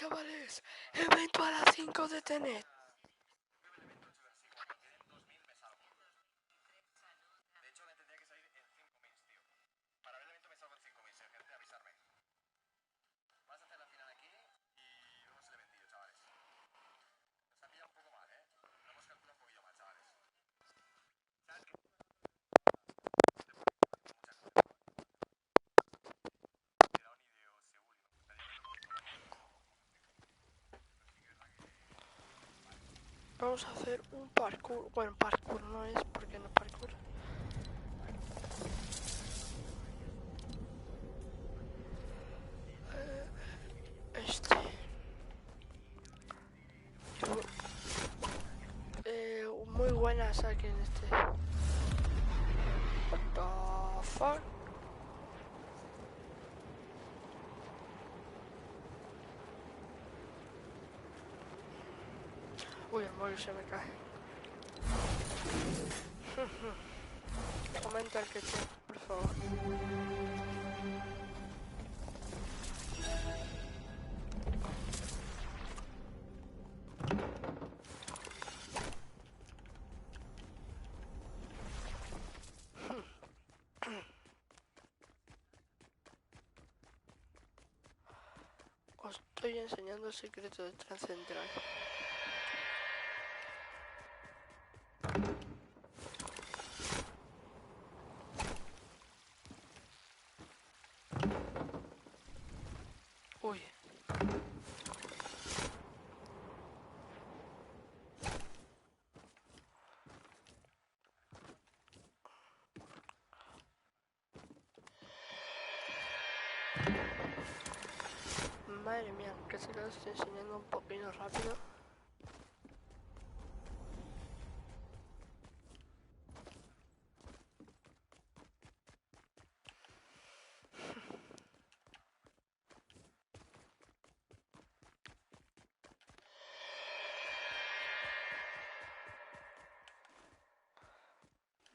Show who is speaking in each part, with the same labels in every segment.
Speaker 1: chavales, evento a las 5 de Tenet. Vamos a hacer un parkour. Bueno, parkour no es porque no parkour. Muy buenas aquí en este. What the fuck? Uy, el móvil se me cae. Comenta el que tiene, por favor. Os estoy enseñando el secreto de Transcentral. Uy. Madre mía, que se lo estoy enseñando un poquito rápido.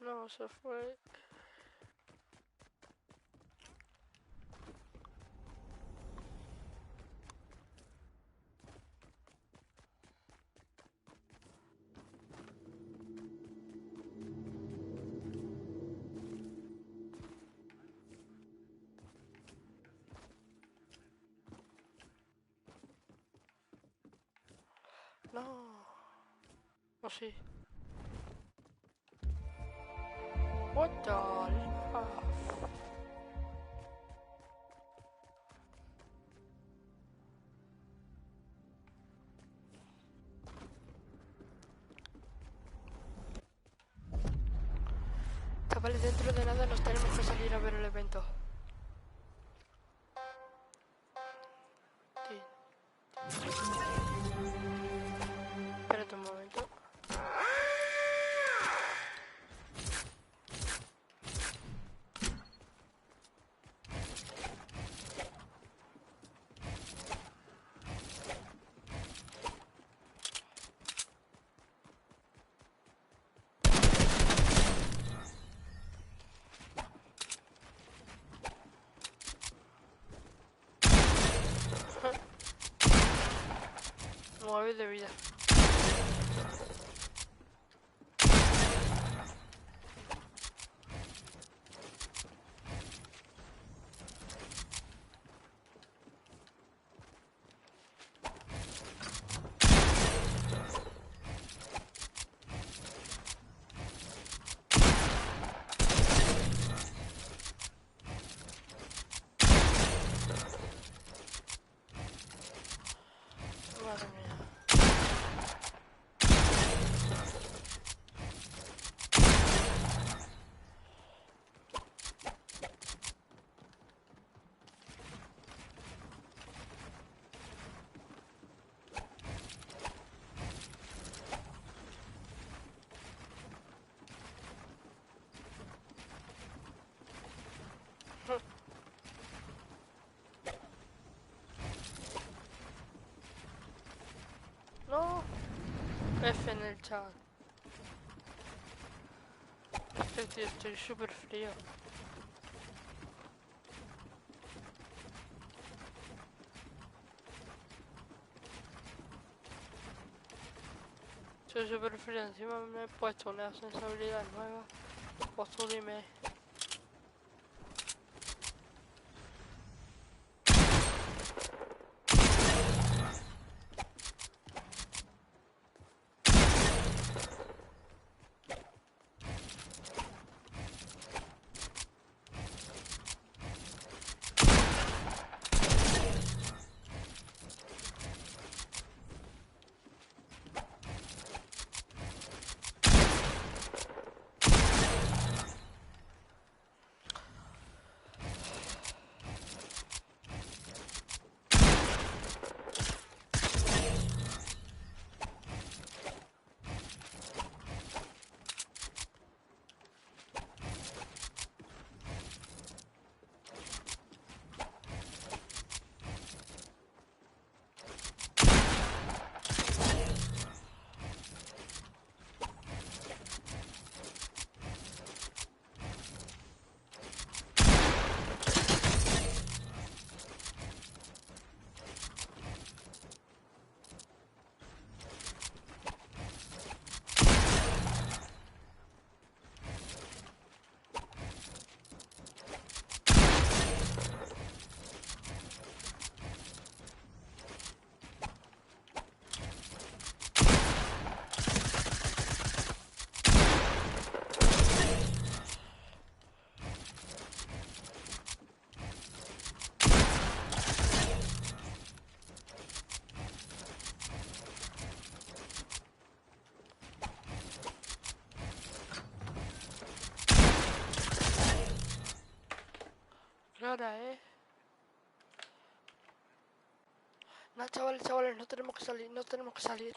Speaker 1: No, se fue. No. O sí. What the fuck? Chavales, dentro de nada nos tenemos que salir a ver el evento. Sí. Espérate un momento. Móvil de vida. Madre mía. No. F en el chat. Tío, estoy súper frío. Estoy súper frío, encima me he puesto una sensibilidad nueva. Pues tú dime. Ahora, No, chavales, no tenemos que salir.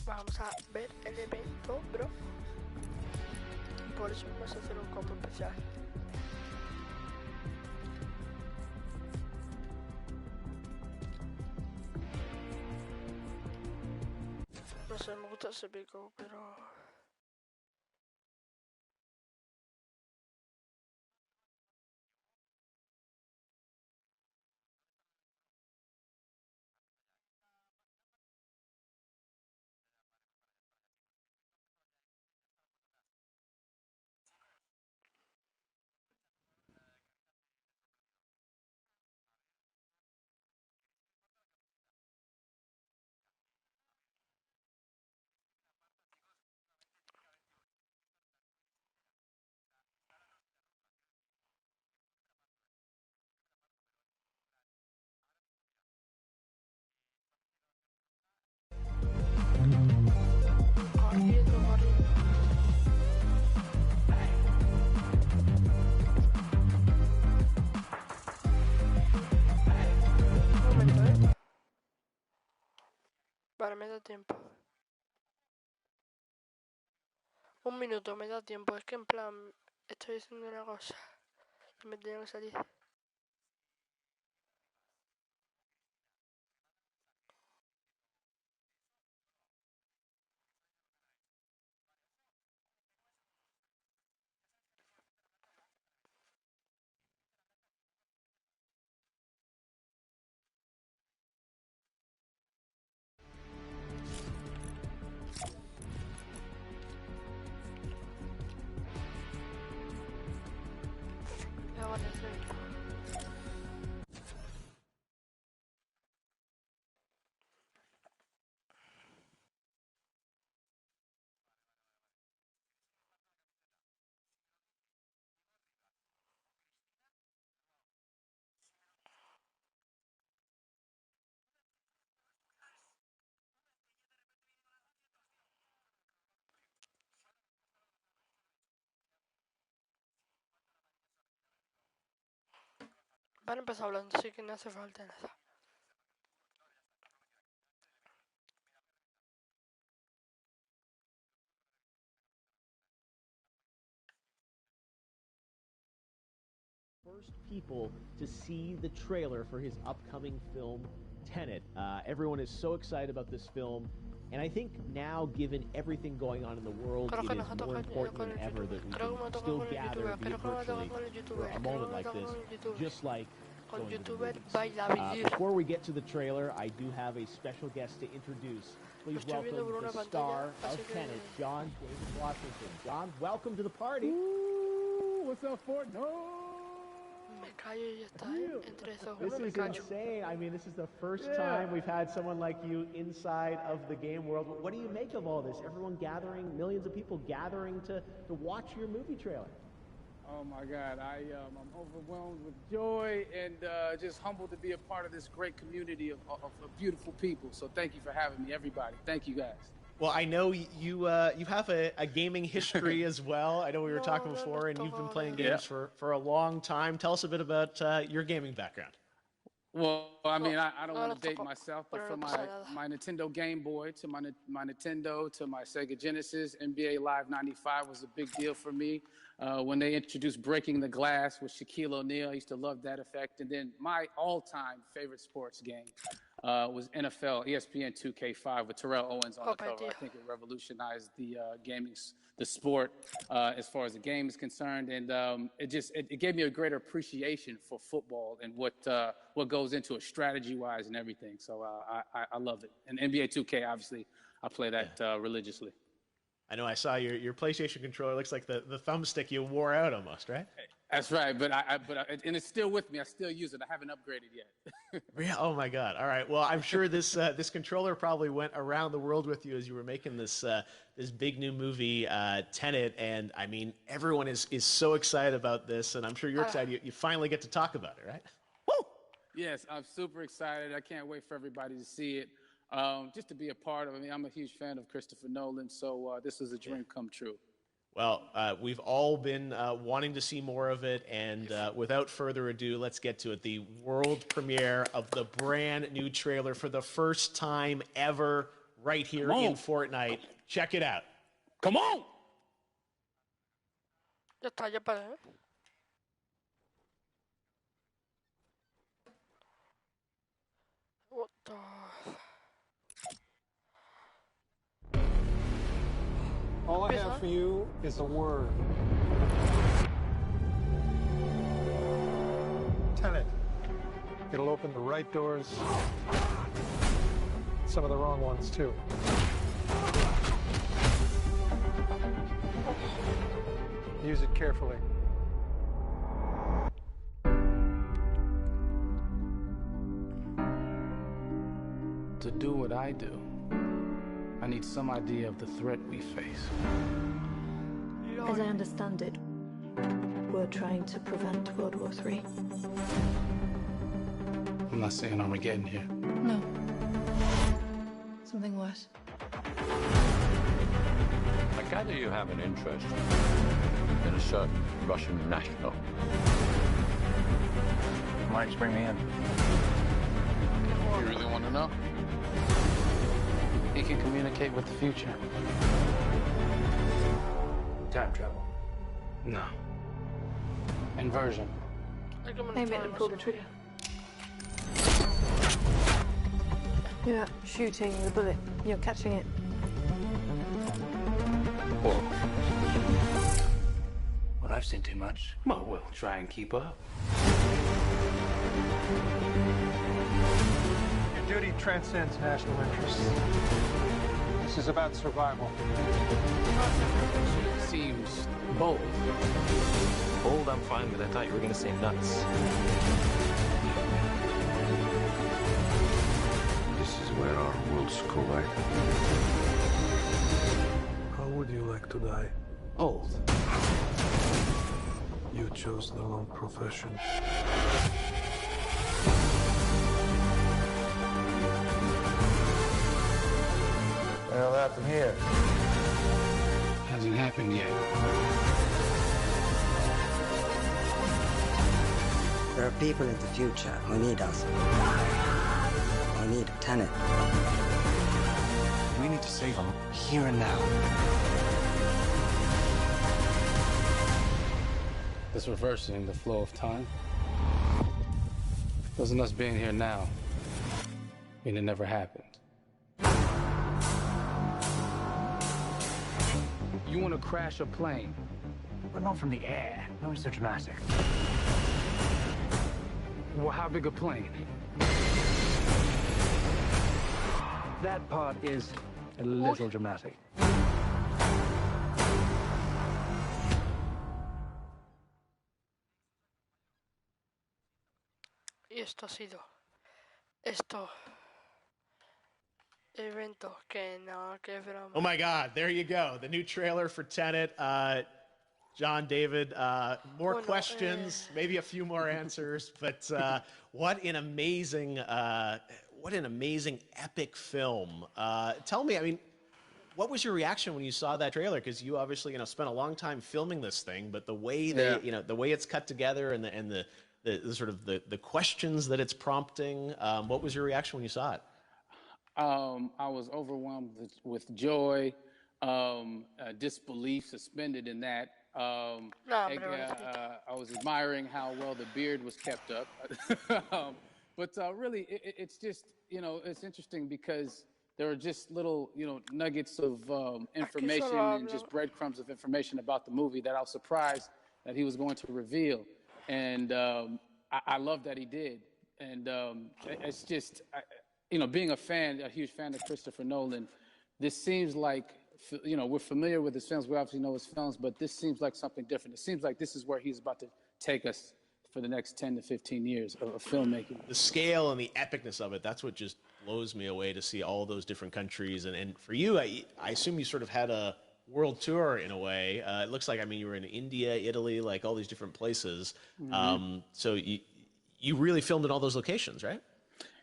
Speaker 1: Vamos a ver el evento, bro. Por eso vamos a hacer un combo especial. No sé, me gusta ese pico, pero... Corriendo. Un momento, Vale, me da tiempo. Un minuto, me da tiempo. Es que en plan, estoy haciendo una cosa. Y me tengo que salir. Me voy a hacer. Van a empezar hablando, así que no hace falta nada.
Speaker 2: First people to see the trailer for his upcoming film, Tenet. Everyone is so excited about this film, and I think now, given everything going on in the world, it is more important than ever that we can still gather, be it virtually, for a moment like this, just like going to the movies. Before we get to the trailer, I do have a special guest to introduce. Please welcome the star of Tenet, John David Washington. John, welcome to the party.
Speaker 3: Ooh, what's up, Fort? No!
Speaker 2: This is insane. I mean, this is the first time we've had someone like you inside of the game world. What do you make of all this? Everyone gathering, millions of people gathering to watch your movie trailer.
Speaker 3: Oh my God, I'm overwhelmed with joy and just humbled to be a part of this great community of beautiful people. So thank you for having me, everybody. Thank you, guys.
Speaker 2: Well, I know you have a gaming history as well. I know we were talking before, and you've been playing games for a long time. Tell us a bit about your gaming background.
Speaker 3: Well, I mean, I don't want to date myself, but from my Nintendo Game Boy to my Nintendo to my Sega Genesis, NBA Live 95 was a big deal for me. When they introduced Breaking the Glass with Shaquille O'Neal, I used to love that effect. And then my all-time favorite sports game was NFL ESPN 2K5 with Terrell Owens on the cover. I think it revolutionized the the sport as far as the game is concerned, and it gave me a greater appreciation for football and what goes into it strategy-wise and everything. So I love it. And NBA 2K, obviously, I play that religiously.
Speaker 2: I know I saw your PlayStation controller. Looks like the thumbstick you wore out almost, right?
Speaker 3: That's right, and it's still with me. I still use it. I haven't upgraded yet.
Speaker 2: Oh my God! All right. Well, I'm sure this controller probably went around the world with you as you were making this big new movie, Tenet. And I mean, everyone is so excited about this, and I'm sure you're excited. You finally get to talk about it, right?
Speaker 3: Woo! Yes, I'm super excited. I can't wait for everybody to see it. Just to be a part of it. I mean, I'm a huge fan of Christopher Nolan, so this is a dream come true.
Speaker 2: Well, we've all been wanting to see more of it, and without further ado, let's get to it. The world premiere of the brand new trailer for the first time ever right here in Fortnite. Check it out.
Speaker 3: Come on!
Speaker 1: Ya está, ya paré. What the...
Speaker 4: All I have for you is a word. Tenet. It'll open the right doors, some of the wrong ones too. Use it carefully.
Speaker 3: To do what I do, I need some idea of the threat we face.
Speaker 5: As I understand it, we're trying to prevent World War III.
Speaker 3: I'm not saying Armageddon here.
Speaker 5: No. Something worse.
Speaker 6: I gather you have an interest in a certain Russian national.
Speaker 7: Why don't you bring me in?
Speaker 3: You really want to know? He can communicate with the future.
Speaker 7: Time travel.
Speaker 3: No. Inversion.
Speaker 5: Maybe I pull the trigger. You're not shooting the bullet, you're catching it.
Speaker 7: Whoa. Well, I've seen too much. Well, we'll try and keep up.
Speaker 4: Your duty transcends national interests. This is about survival.
Speaker 3: Seems bold.
Speaker 6: Bold, I'm fine with. I thought you were going to say nuts.
Speaker 8: This is where our worlds collide.
Speaker 4: How would you like to die?
Speaker 3: Old.
Speaker 4: You chose the wrong profession.
Speaker 7: Well, happened here.
Speaker 3: Hasn't happened yet.
Speaker 9: There are people in the future who need us. Who need Tenet.
Speaker 7: We need to save him here and now.
Speaker 3: This reversing the flow of time doesn't us being here now mean it never happened. You want to crash a plane,
Speaker 7: But not from the air. No, it's so dramatic.
Speaker 3: well, how big a plane?
Speaker 7: That part is a little dramatic.
Speaker 1: Y esto ha sido esto evento que nada que ver.
Speaker 2: Oh my God, there you go. The new trailer for Tenet. John, David, more questions, maybe a few more answers, but what an amazing epic film. Tell me, I mean, what was your reaction when you saw that trailer? Because you obviously, spent a long time filming this thing, but the way the way it's cut together and the sort of the questions that it's prompting, what was your reaction when you saw it?
Speaker 3: I was overwhelmed with joy, disbelief, suspended in that. I was admiring how well the beard was kept up. But really, it's just, it's interesting because there are just little, nuggets of information and just breadcrumbs of information about the movie that I was surprised that he was going to reveal. And I love that he did. And it's just, being a huge fan of Christopher Nolan, this seems like, we're familiar with his films. We obviously know his films, but this seems like something different. It seems like this is where he's about to take us for the next 10 to 15 years of filmmaking.
Speaker 2: The scale and the epicness of it, that's what just blows me away to see all those different countries. And for you, I assume you sort of had a world tour in a way. It looks like, you were in India, Italy, like all these different places. Mm-hmm. So you really filmed in all those locations, right?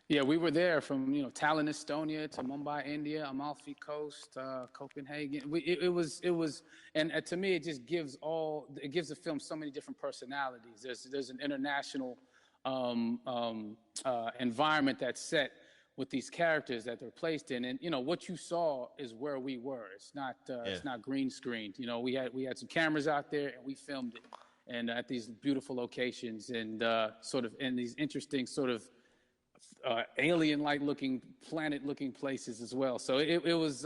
Speaker 3: Yeah, we were there from, Tallinn, Estonia to Mumbai, India, Amalfi Coast, Copenhagen. It was, and to me, it just gives the film so many different personalities. There's an international environment that's set with these characters that they're placed in, and what you saw is where we were. It's not green screened. We had some cameras out there and we filmed it, and at these beautiful locations and sort of in these interesting sort of alien-like looking, planet-looking places as well. So it was,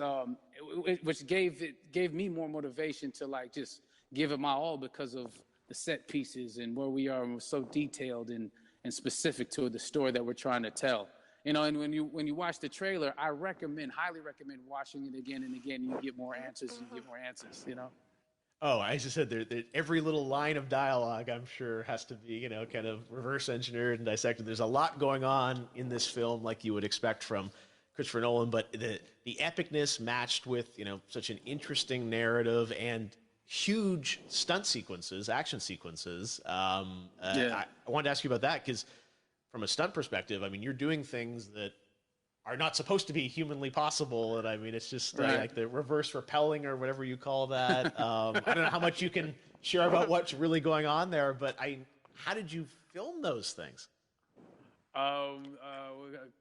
Speaker 3: which gave me more motivation to just give it my all because of the set pieces and where we are, and we're so detailed and specific to the story that we're trying to tell. And when you watch the trailer, I highly recommend watching it again and again. You get more answers. Oh,
Speaker 2: I just said every little line of dialogue, I'm sure, has to be, kind of reverse engineered and dissected. There's a lot going on in this film, like you would expect from Christopher Nolan, but the epicness matched with, such an interesting narrative and huge stunt sequences, action sequences. I wanted to ask you about that because from a stunt perspective, you're doing things that are not supposed to be humanly possible, and it's just like the reverse rappelling or whatever you call that. I don't know how much you can share about what's really going on there, but how did you film those things?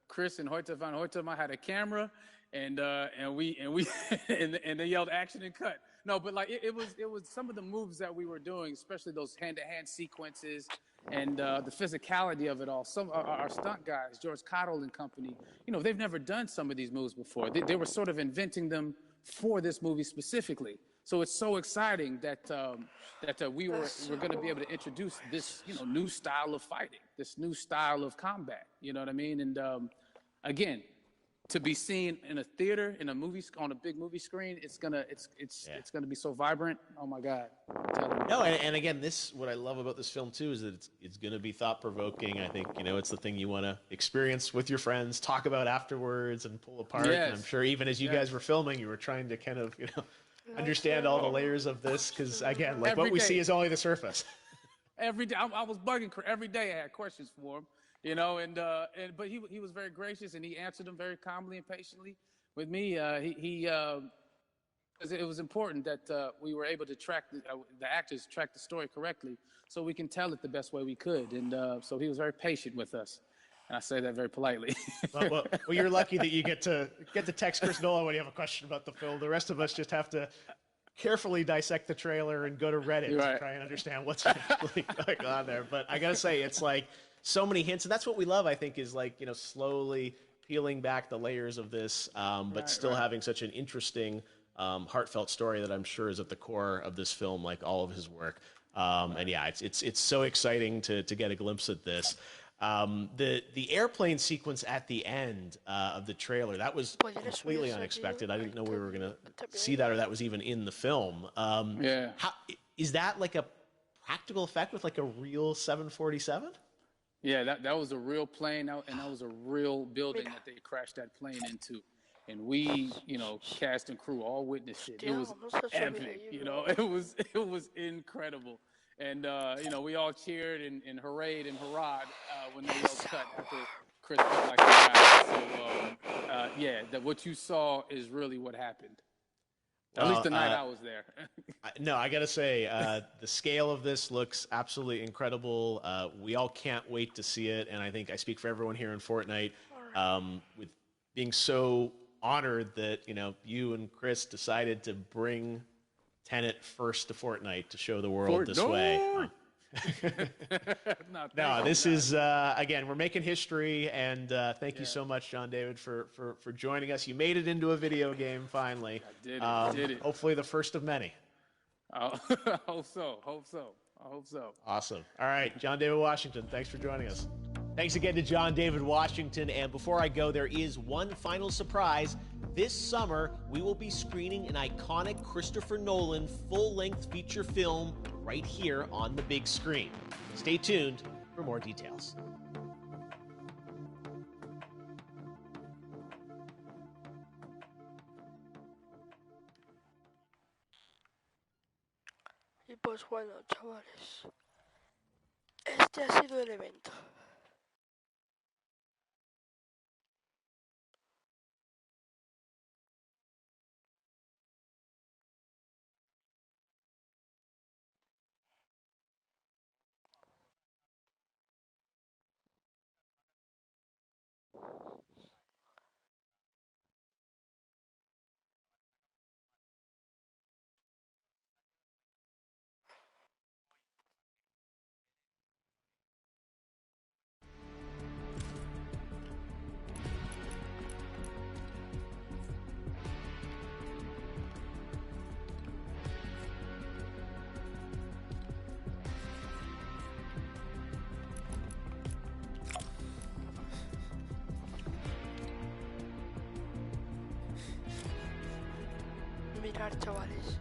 Speaker 3: Chris and Hoyte van Hoytema had a camera, and they yelled action and cut. No, but it was some of the moves that we were doing, especially those hand-to-hand sequences. And the physicality of it all. Some our stunt guys, George Cottle and company, they've never done some of these moves before. They were sort of inventing them for this movie specifically. So it's so exciting that we're going to be able to introduce this new style of fighting, this new style of combat. You know what I mean? And again, to be seen in a theater, in a movie, on a big movie screen, it's gonna be so vibrant. Oh my God!
Speaker 2: No, and again, what I love about this film too is that it's gonna be thought provoking. I think it's the thing you want to experience with your friends, talk about afterwards, and pull apart.
Speaker 3: Yes.
Speaker 2: And I'm sure even as you guys were filming, you were trying to kind of understand all the layers of this because again, what we see is only the surface.
Speaker 3: Every day, I was bugging. Every day, I had questions for him. But he was very gracious and he answered them very calmly and patiently with me. It was important that we were able to track the actors track the story correctly, so we can tell it the best way we could. And so he was very patient with us, and I say that very politely.
Speaker 2: well, you're lucky that you get to text Chris Nolan when you have a question about the film. The rest of us just have to carefully dissect the trailer and go to Reddit to try and understand what's actually going on there. But I gotta say, it's like so many hints, and that's what we love. I think is like slowly peeling back the layers of this, but still having such an interesting, heartfelt story that I'm sure is at the core of this film, like all of his work. And yeah, it's so exciting to get a glimpse at this. The airplane sequence at the end of the trailer, that was completely unexpected. I didn't know we were going to see that, or that was even in the film. Is that like a practical effect with like a real 747?
Speaker 3: Yeah, that was a real plane, and that was a real building that they crashed that plane into. And we, cast and crew all witnessed it. It was epic, it was incredible. And, we all cheered and hurrayed and hurrahed when they yelled cut after Chris felt like a guy. So, that what you saw is really what happened. At least the night I was there.
Speaker 2: No, I got to say, the scale of this looks absolutely incredible. We all can't wait to see it. And I think I speak for everyone here in Fortnite with being so honored that, you and Chris decided to bring Tenet first to Fortnite to show the world this way. No, this is, again, we're making history, and thank you so much, John David, for joining us. You made it into a video game, finally.
Speaker 3: I did it.
Speaker 2: Hopefully the first of many.
Speaker 3: I hope so.
Speaker 2: Awesome. All right, John David Washington, thanks for joining us. Thanks again to John David Washington. And before I go, there is one final surprise. This summer, we will be screening an iconic Christopher Nolan full-length feature film right here on the big screen. Stay tuned for more details.
Speaker 1: Y pues bueno, chavales, este ha sido el evento. Mirar, chavales.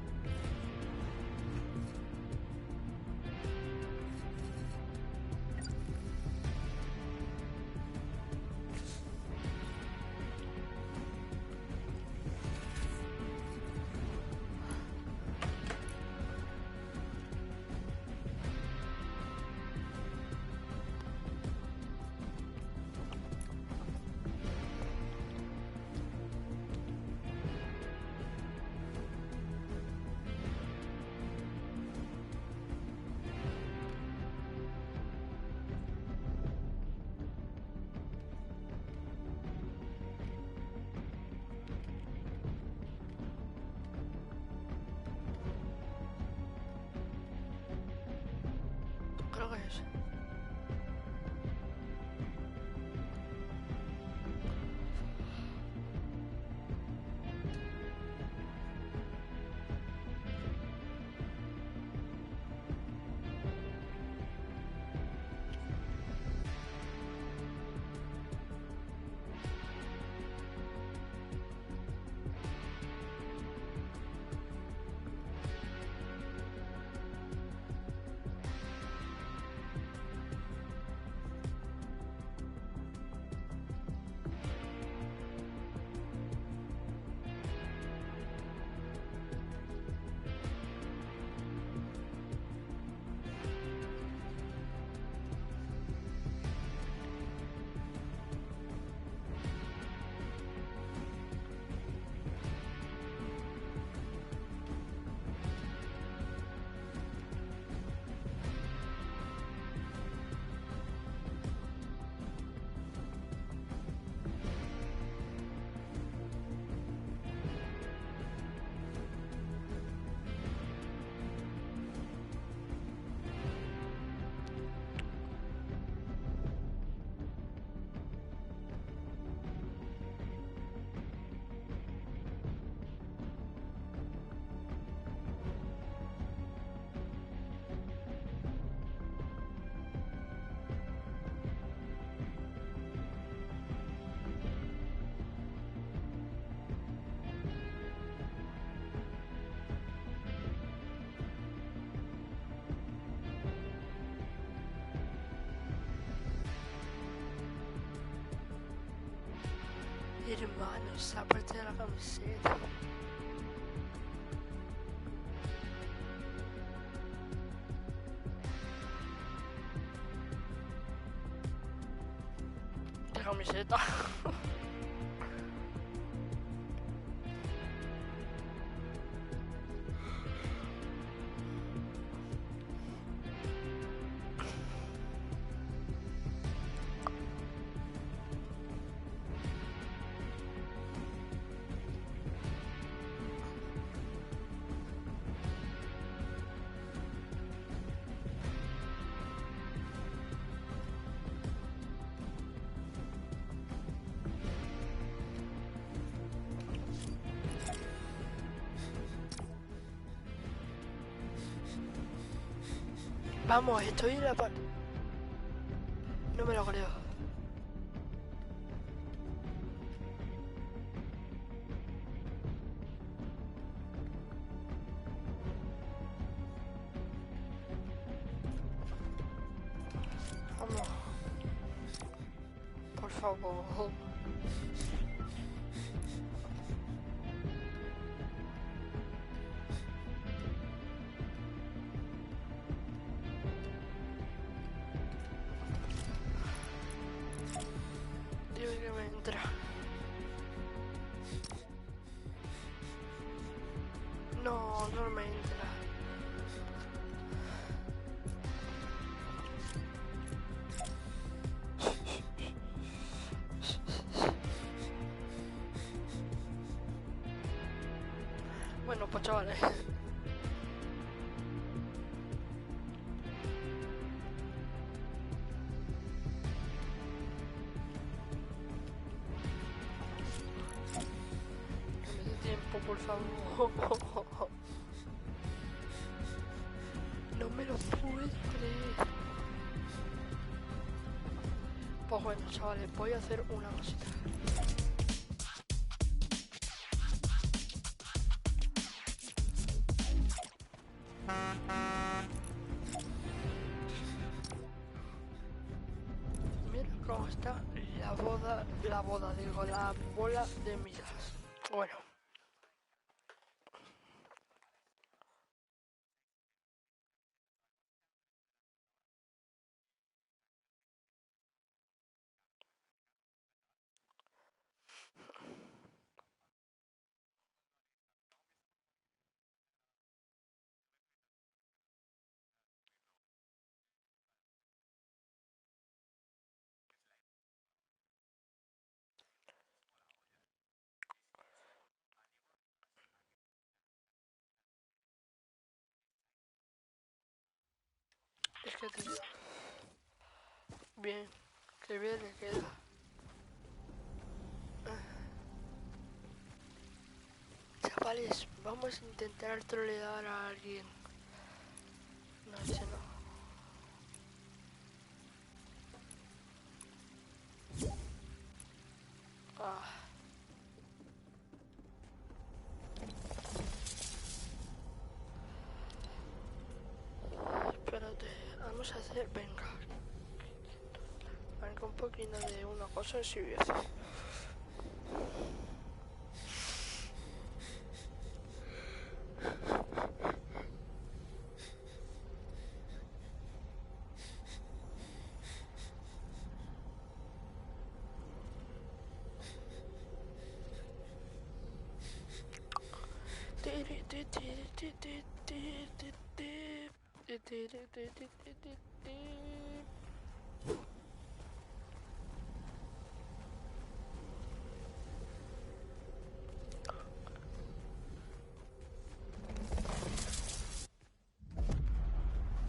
Speaker 1: Hermanos, aparte de la camiseta. ¿Qué camiseta? Vamos, estoy en la parte. No me lo creo. Vamos. Por favor. Dime que me entra. No, no me entra. Bueno, pues chavales. Que me dé tiempo, por favor. No me lo puedo creer. Pues bueno, chavales, voy a hacer una cosita. Mira cómo está la boda, digo, la bola de migas. Bueno. Es que tío. Bien, que bien le queda. Chavales, vamos a intentar trolear a alguien. No, ese no. Ah. Espérate, vamos a hacer, venga. Venga, un poquito de una cosa si voy a hacer.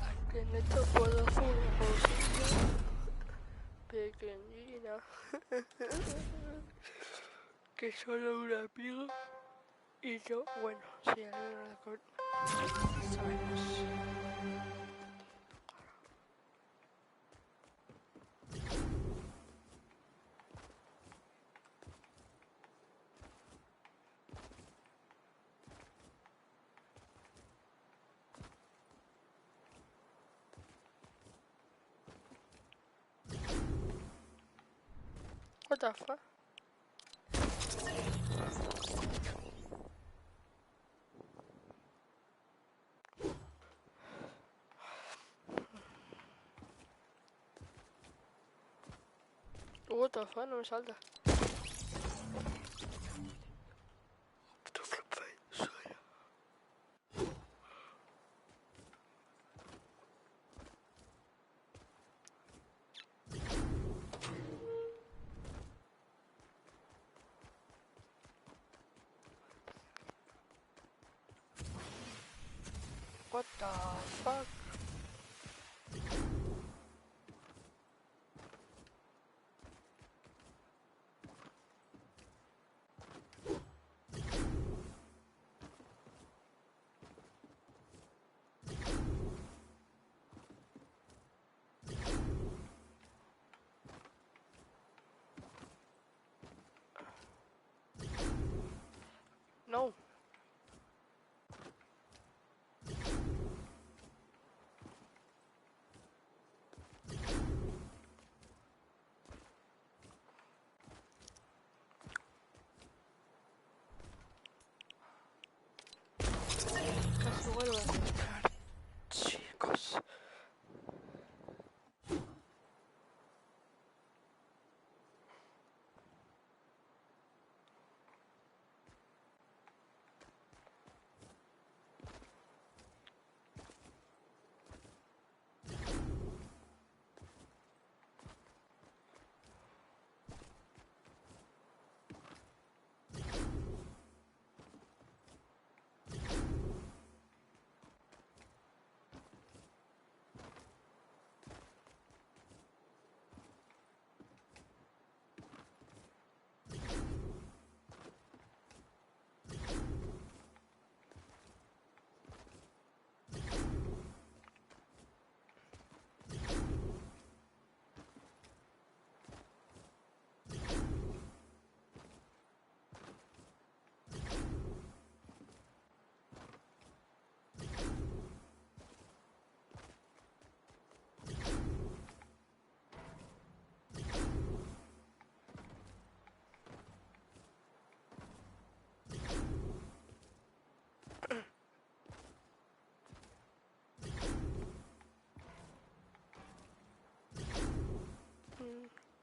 Speaker 1: Aquí en esto puedo hacer una cosilla pequeñina que solo una amiga y yo, bueno, si alguien no la sabemos. What the fuck? What the fuck, no me salta. What the fuck? No. Casi vuelvo a entrar, chicos.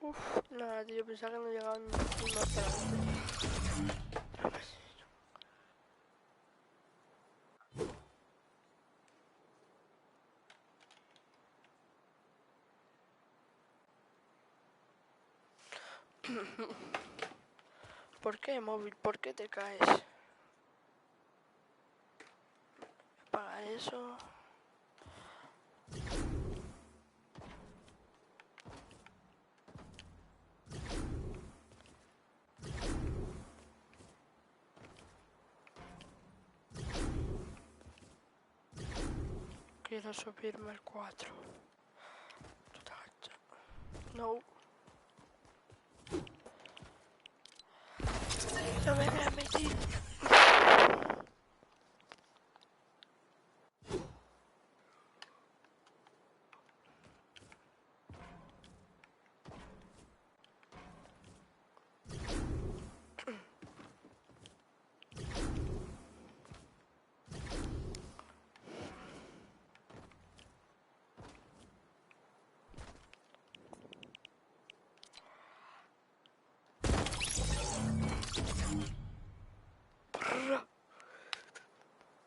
Speaker 1: Uf, nada, tío, pensaba que no llegaban ni más para adelante. ¿Por qué, móvil? ¿Por qué te caes? Apaga eso. Quiero subirme al 4. No. No me voy a meter.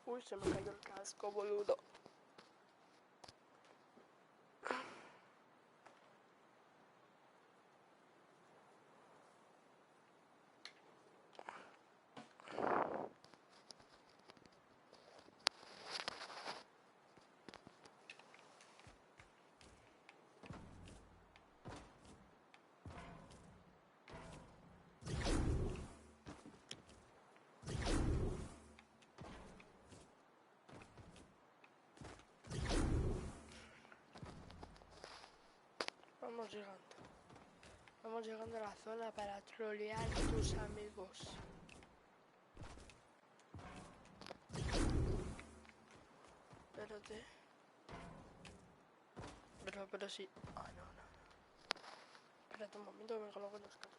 Speaker 1: Uy, se me cayó el casco, boludo. Vamos llegando. Vamos llegando a la zona para trolear a tus amigos. Espérate. Pero sí. Ah, no. Espérate un momento que me coloco los cascos.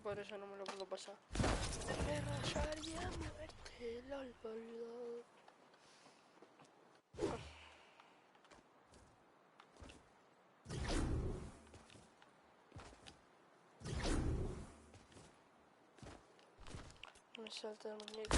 Speaker 1: Por eso no me lo puedo pasar. Me rayaría a muerte, lol. Me salta el muñeco.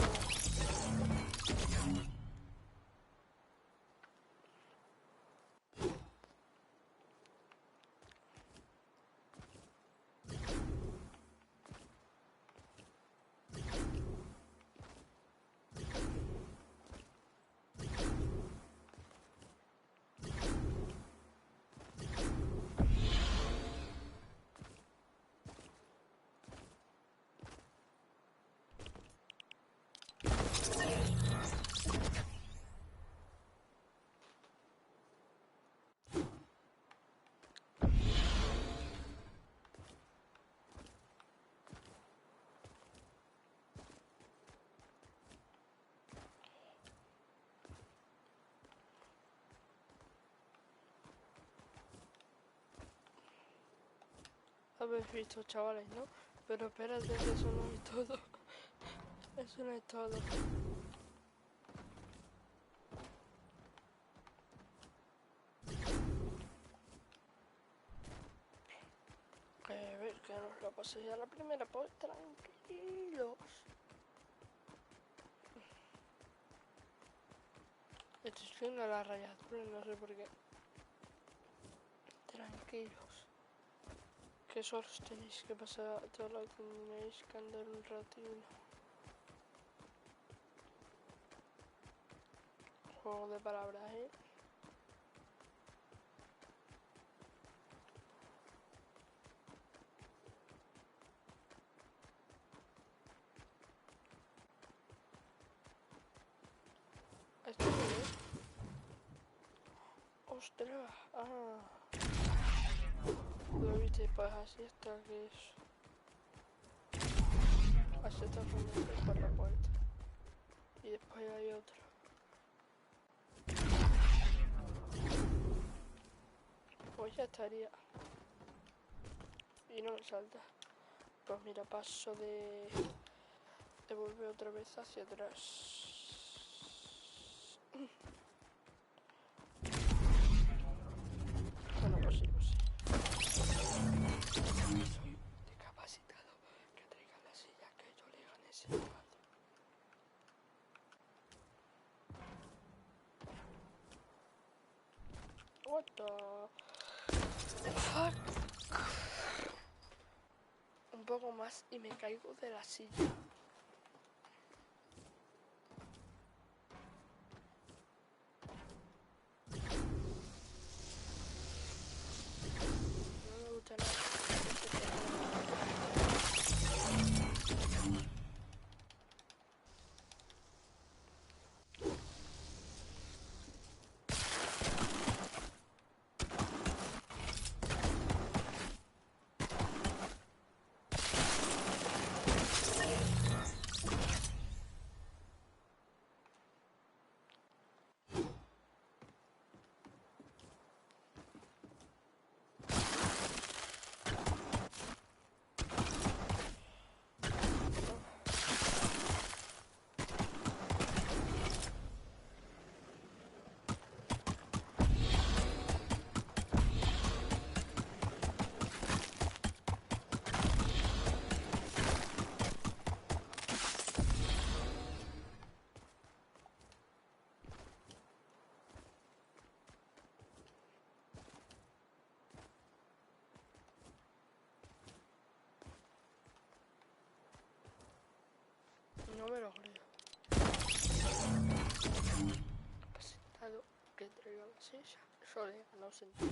Speaker 1: Habéis visto, chavales, ¿no? Pero espérate, que eso no es todo. Eso no es todo. A ver, que nos lo pasé ya la primera, pues tranquilos. Estoy haciendo la rayadura, no sé por qué. Tranquilos. Que solo os tenéis que pasar, solo tenéis que andar un ratito. Juego de palabras, ¿eh? ¿Esto qué es? ¡Ostras! ¡Ah! Lo viste, pues así está que es. Así está como por la puerta. Y después hay otro. Pues ya estaría. Y no me salta. Pues mira, paso de volver otra vez hacia atrás. Bueno, pues sí, pues sí. Soy discapacitado. Que traiga la silla que yo le gané ese lado. What the fuck? Un poco más y me caigo de la silla. No me gusta nada. No me lo creo. Capacitado que traigo la silla. Sole, no sentido.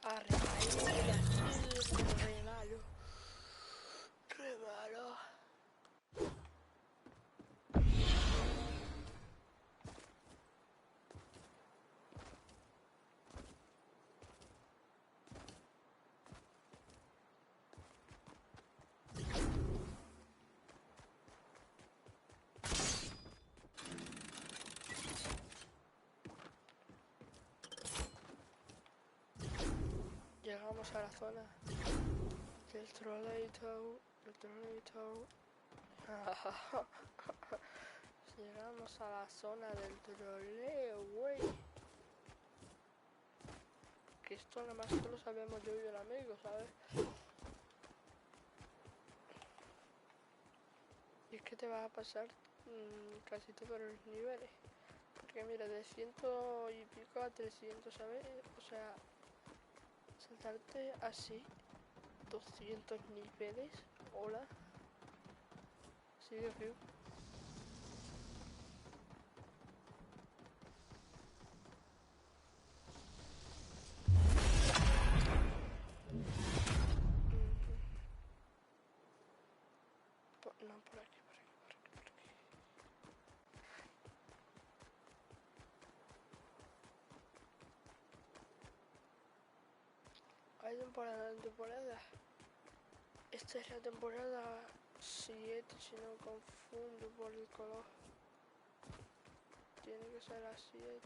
Speaker 1: Arre, re malo. Re malo. llegamos a la zona del trolleito. Llegamos a la zona del troleo, güey. Que esto nada más que lo sabemos yo y el amigo, ¿sabes? Y es que te vas a pasar casi todos los niveles. Porque mira, de 100 y pico a 300, ¿sabes? O sea, saltarte así 200 niveles. Hola. Sigue vivo. No, por aquí. Hay temporada en temporada. Esta es la temporada 7, si no confundo por el color. Tiene que ser la 7.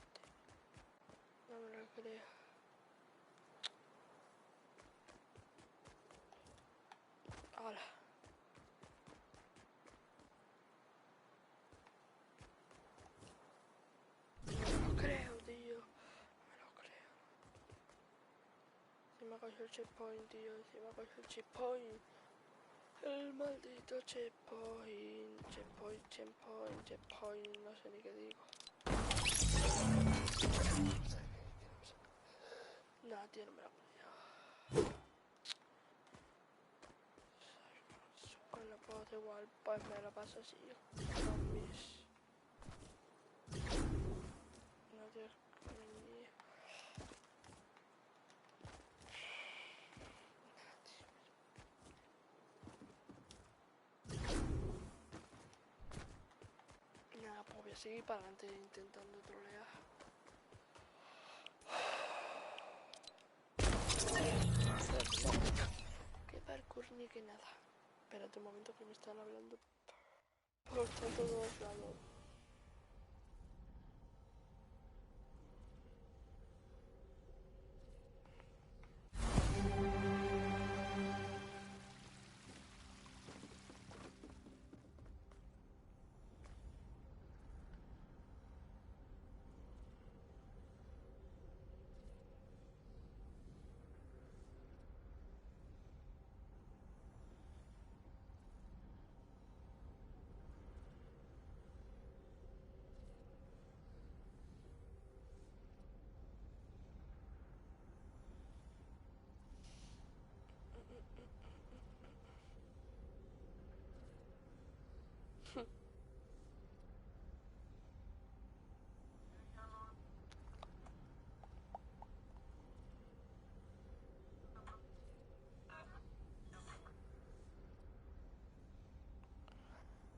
Speaker 1: No me lo creo. Ahora. No me lo creo, tío. No me lo creo. Encima cogió el checkpoint, tío. Encima cogió el checkpoint. El maldito checkpoint. Checkpoint. No sé ni qué digo. No, tío, no me lo creo. Con la puedo igual, pues me lo paso así. Con mis... No, tío, nada, pues voy a seguir para adelante intentando trolear. Que parkour ni que nada. Espérate un momento que me están hablando por todos lados.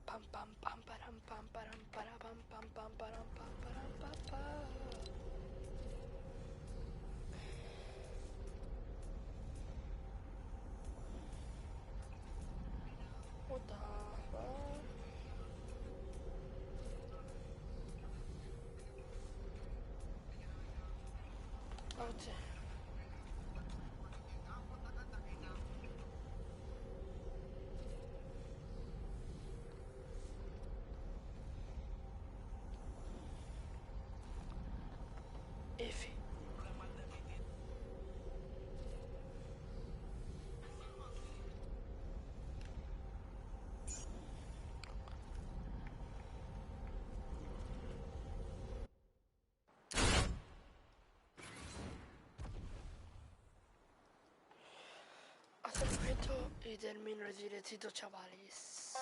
Speaker 1: Pam pam pam param pam param para pam pam pam param pam param pam pam. What the fuck? Ouch. F. Hacemos esto y termino el directito, chavales.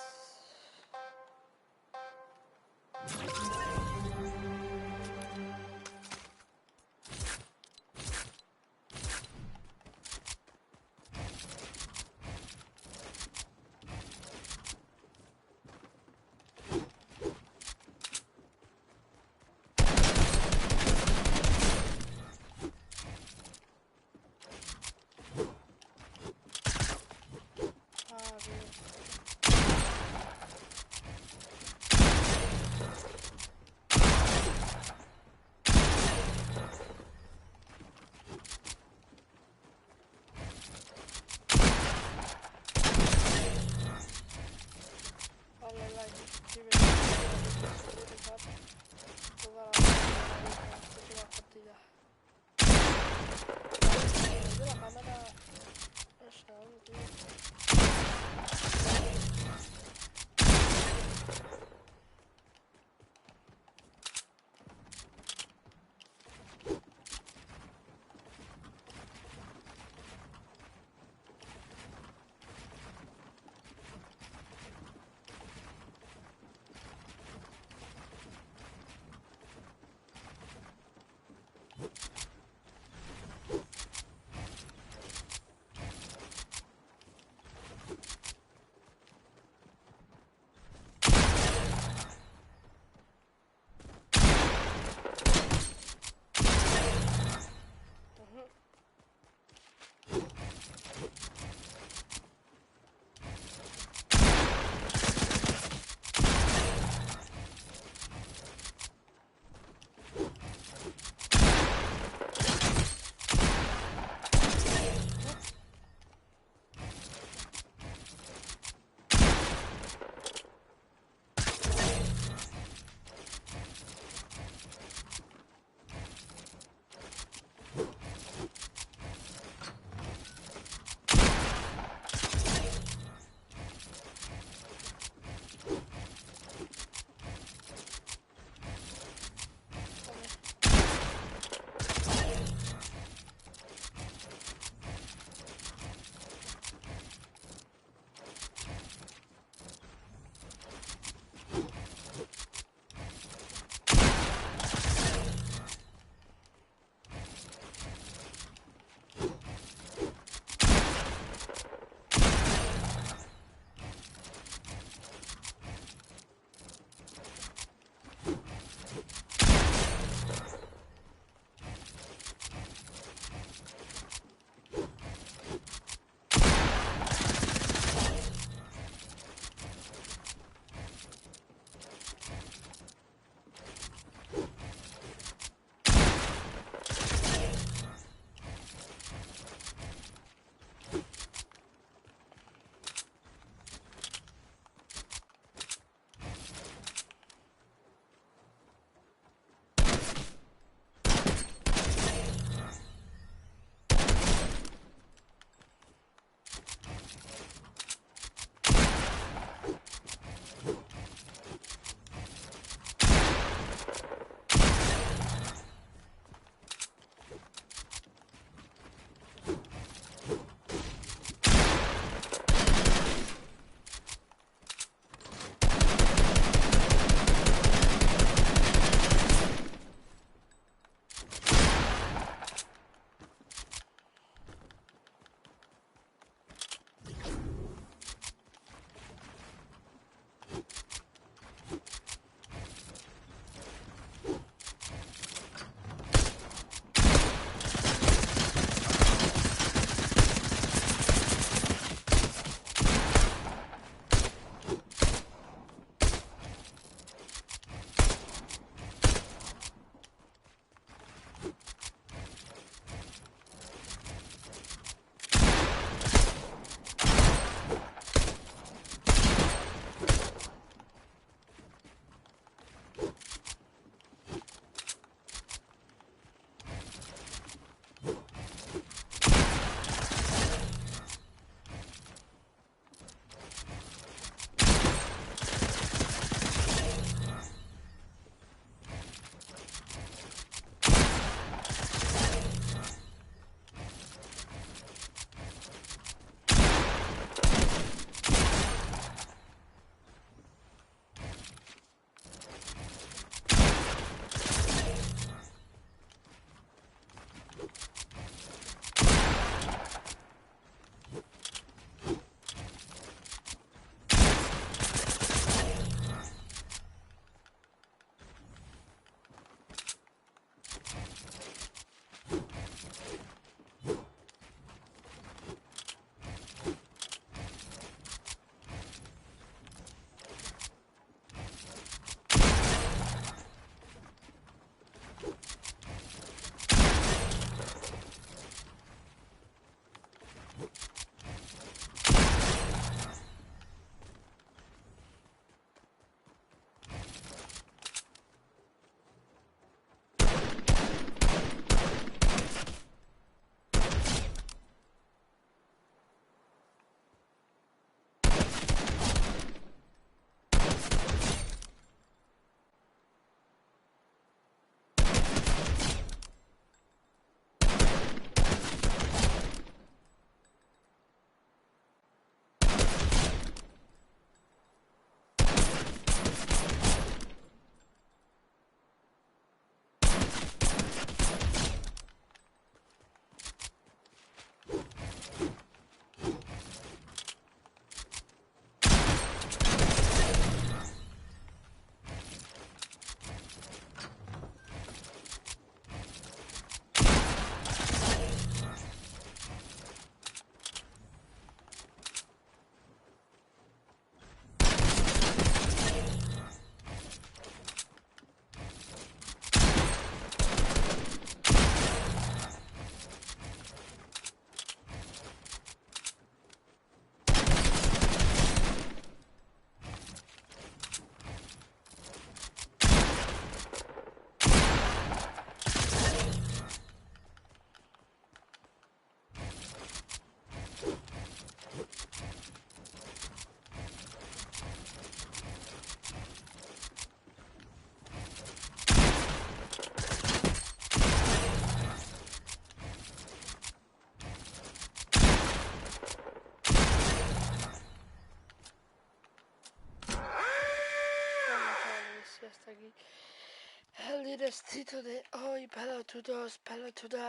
Speaker 1: el directito de hoy, pelotudos, pelotudas.